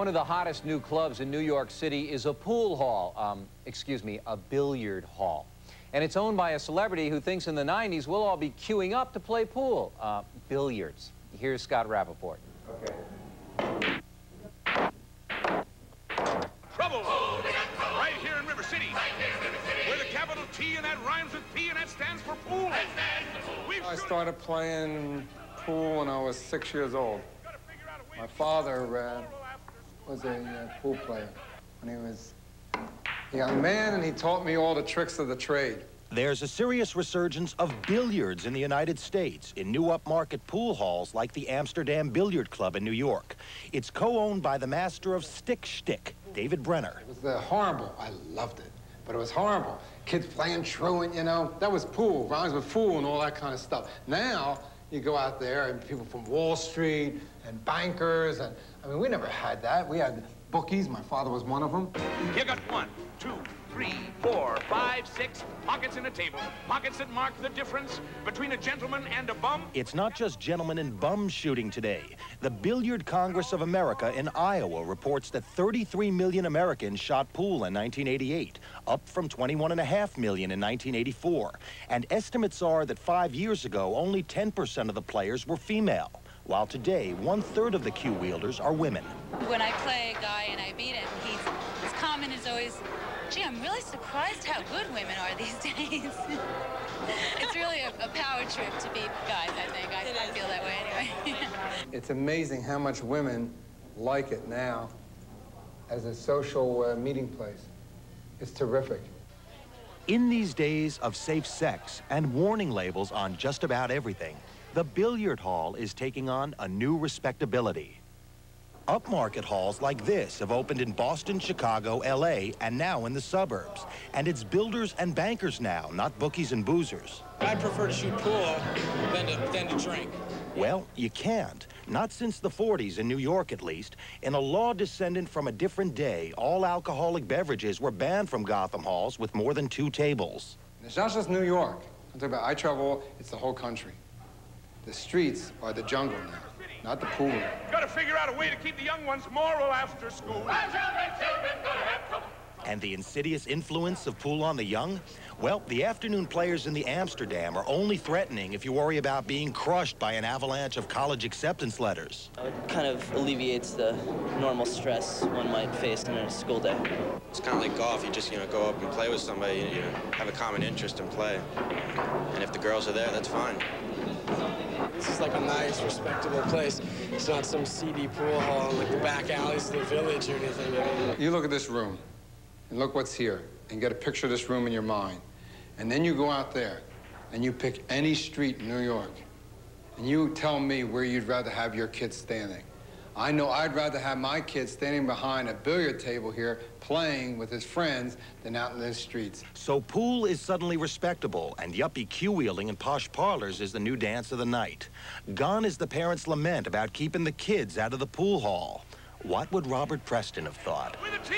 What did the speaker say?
One of the hottest new clubs in New York City is a pool hall, a billiard hall. And it's owned by a celebrity who thinks in the 90s we'll all be queuing up to play pool, billiards. Here's Scott Rappaport. Okay. Trouble! Right here in River City, where the capital T and that rhymes with P and that stands for pool. I started playing pool when I was 6 years old. My father was a pool player when he was a young man, and he taught me all the tricks of the trade. There's a serious resurgence of billiards in the United States in new upmarket pool halls like the Amsterdam Billiard Club in New York. It's co-owned by the master of stick shtick, David Brenner. It was horrible. I loved it, but it was horrible. Kids playing truant, you know. That was pool, rhymes with fool and all that kind of stuff. Now, you go out there and people from Wall Street and bankers, and I mean, we never had that. We had bookies. My father was one of them. You got 1, 2, 3, 4, 5, 6 pockets in a table. Pockets that mark the difference between a gentleman and a bum. It's not just gentlemen and bums shooting today. The Billiard Congress of America in Iowa reports that 33 million Americans shot pool in 1988, up from 21.5 million in 1984. And estimates are that 5 years ago, only 10% of the players were female, while today, 1/3 of the cue wielders are women. When I play a guy and I beat him, his comment is always, gee, I'm really surprised how good women are these days. It's really a power trip to beat guys, I think. I feel that way anyway. It's amazing how much women like it now as a social meeting place. It's terrific. In these days of safe sex and warning labels on just about everything, the billiard hall is taking on a new respectability. Upmarket halls like this have opened in Boston, Chicago, LA, and now in the suburbs. And it's builders and bankers now, not bookies and boozers. I prefer to shoot pool than to drink. Well, you can't. Not since the 40s, in New York at least. In a law descendant from a different day, all alcoholic beverages were banned from Gotham halls with more than 2 tables. And it's not just New York. I'm talking about, I travel, it's the whole country. The streets are the jungle now, not the pool. Got to figure out a way to keep the young ones moral after school. And the insidious influence of pool on the young? Well, the afternoon players in the Amsterdam are only threatening if you worry about being crushed by an avalanche of college acceptance letters. It kind of alleviates the normal stress one might face in a school day. It's kind of like golf. You just, go up and play with somebody, have a common interest and play. And if the girls are there, that's fine. This is like a nice, respectable place. It's not some seedy pool hall in like the back alleys of the village or anything. You look at this room, and look what's here, and get a picture of this room in your mind. And then you go out there, and you pick any street in New York, and you tell me where you'd rather have your kids standing. I know I'd rather have my kids standing behind a billiard table here playing with his friends than out in the streets. So pool is suddenly respectable, and yuppie cue wielding in posh parlors is the new dance of the night. Gone is the parents' lament about keeping the kids out of the pool hall. What would Robert Preston have thought? With a T!